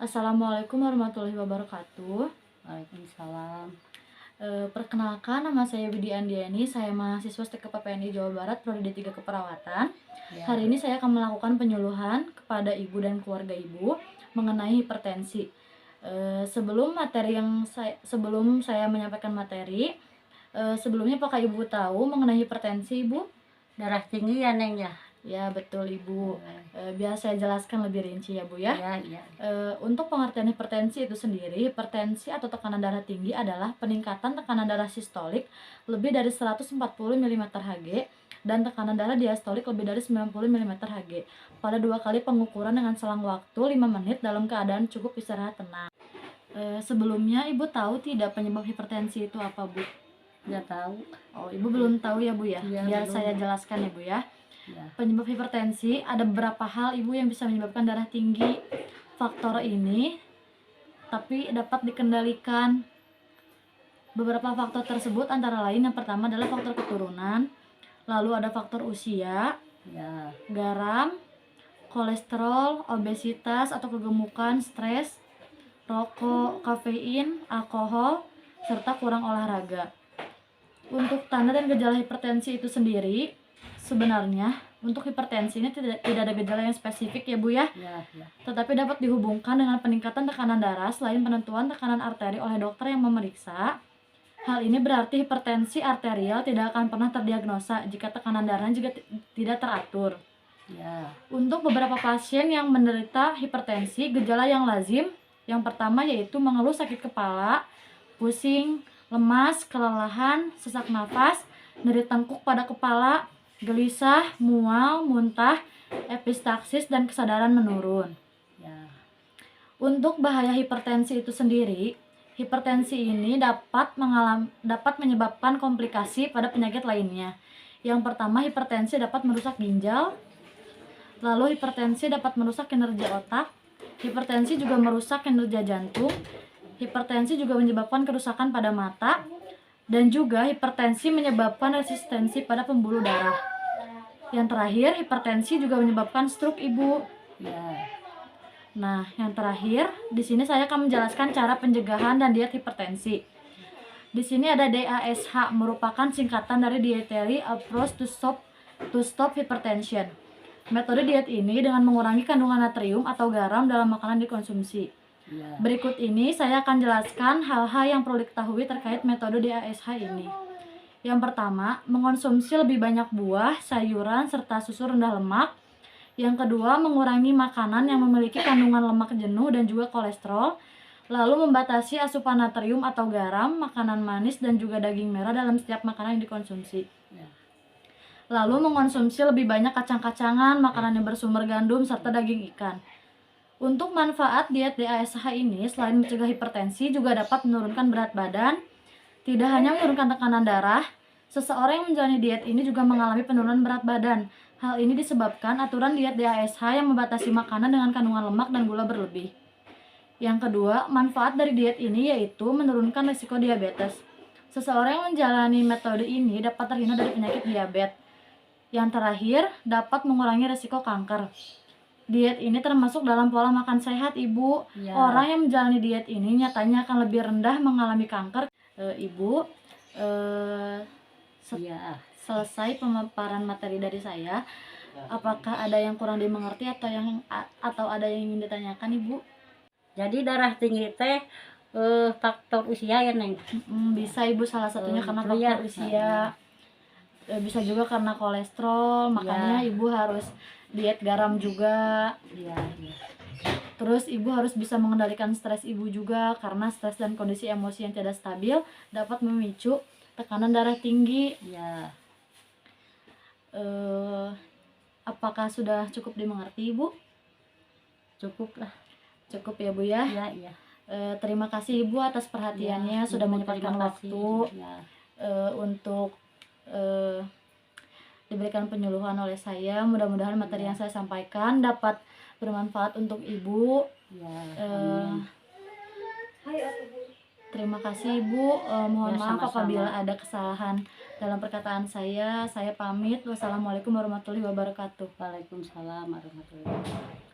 Assalamualaikum warahmatullahi wabarakatuh. Waalaikumsalam. Perkenalkan, nama saya Widi Andiani, saya mahasiswa STEK PPNI Jawa Barat, Prodi D3 Keperawatan. Ya, Hari ini saya akan melakukan penyuluhan kepada ibu dan keluarga ibu mengenai hipertensi. Sebelum saya menyampaikan materi, sebelumnya apakah ibu tahu mengenai hipertensi, ibu? darah tinggi ya Neng ya. Ya, betul ibu. Biar saya jelaskan lebih rinci ya bu ya. Ya. Untuk pengertian hipertensi itu sendiri, hipertensi atau tekanan darah tinggi adalah peningkatan tekanan darah sistolik lebih dari 140 mm Hg dan tekanan darah diastolik lebih dari 90 mm Hg pada 2 kali pengukuran dengan selang waktu 5 menit dalam keadaan cukup istirahat tenang. Sebelumnya ibu tahu tidak penyebab hipertensi itu apa bu? Nggak tahu. Oh, ibu belum tahu ya bu ya? Ya, Biar belum. saya jelaskan ya bu ya. Ya. Penyebab hipertensi ada beberapa hal ibu yang bisa menyebabkan darah tinggi. Faktor ini tapi dapat dikendalikan. Beberapa faktor tersebut antara lain yang pertama adalah faktor keturunan, lalu ada faktor usia, Ya. garam, kolesterol, obesitas atau kegemukan, stres, rokok, kafein, alkohol, serta kurang olahraga. Untuk tanda dan gejala hipertensi itu sendiri, sebenarnya untuk hipertensi ini tidak ada gejala yang spesifik ya bu ya. Ya. Tetapi dapat dihubungkan dengan peningkatan tekanan darah selain penentuan tekanan arteri oleh dokter yang memeriksa. Hal ini berarti hipertensi arterial tidak akan pernah terdiagnosa jika tekanan darahnya juga tidak teratur. Ya. Untuk beberapa pasien yang menderita hipertensi, gejala yang lazim yang pertama yaitu mengeluh sakit kepala, pusing, lemas, kelelahan, sesak nafas, nyeri tengkuk pada kepala, gelisah, mual, muntah, epistaksis, dan kesadaran menurun. Ya. Untuk bahaya hipertensi itu sendiri, hipertensi ini dapat menyebabkan komplikasi pada penyakit lainnya. Yang pertama, hipertensi dapat merusak ginjal, lalu hipertensi dapat merusak kinerja otak, hipertensi juga merusak kinerja jantung, hipertensi juga menyebabkan kerusakan pada mata, dan juga hipertensi menyebabkan resistensi pada pembuluh darah. Yang terakhir, hipertensi juga menyebabkan stroke ibu. Ya. Nah, yang terakhir, di sini saya akan menjelaskan cara pencegahan dan diet hipertensi. Di sini ada DASH, merupakan singkatan dari Dietary Approach to Stop Hypertension. Metode diet ini dengan mengurangi kandungan natrium atau garam dalam makanan dikonsumsi. Ya. Berikut ini saya akan jelaskan hal-hal yang perlu diketahui terkait metode DASH ini. Yang pertama, mengonsumsi lebih banyak buah, sayuran, serta susu rendah lemak. Yang kedua, mengurangi makanan yang memiliki kandungan lemak jenuh dan juga kolesterol. Lalu membatasi asupan natrium atau garam, makanan manis, dan juga daging merah dalam setiap makanan yang dikonsumsi. Ya. Lalu mengonsumsi lebih banyak kacang-kacangan, makanan yang bersumber gandum, serta daging ikan. Untuk manfaat diet DASH ini, selain mencegah hipertensi, juga dapat menurunkan berat badan. Tidak hanya menurunkan tekanan darah, seseorang yang menjalani diet ini juga mengalami penurunan berat badan. Hal ini disebabkan aturan diet DASH yang membatasi makanan dengan kandungan lemak dan gula berlebih. Yang kedua, manfaat dari diet ini yaitu menurunkan risiko diabetes. Seseorang yang menjalani metode ini dapat terhindar dari penyakit diabetes. Yang terakhir, dapat mengurangi risiko kanker. Diet ini termasuk dalam pola makan sehat, Ibu. Ya. Orang yang menjalani diet ini nyatanya akan lebih rendah mengalami kanker. Ibu, Ya. selesai pemaparan materi dari saya. Apakah ada yang kurang dimengerti atau ada yang ingin ditanyakan, Ibu? Jadi darah tinggi teh faktor usia ya Neng. Bisa Ibu, salah satunya karena Gitu ya. faktor usia. Bisa juga karena kolesterol, makanya Ibu harus diet garam juga. Ya. Terus Ibu harus bisa mengendalikan stres Ibu juga, karena stres dan kondisi emosi yang tidak stabil dapat memicu tekanan darah tinggi. Ya. Apakah sudah cukup dimengerti Ibu? Cukup lah. Cukup ya Bu ya. Ya. Terima kasih Ibu atas perhatiannya, sudah menyempatkan waktu untuk diberikan penyuluhan oleh saya. Mudah-mudahan materi yang saya sampaikan dapat bermanfaat untuk Ibu. Ya. Terima kasih Ibu. Mohon Ya, maaf sama-sama. apabila ada kesalahan dalam perkataan saya. Saya pamit. Wassalamualaikum warahmatullahi wabarakatuh. Waalaikumsalam warahmatullahi wabarakatuh.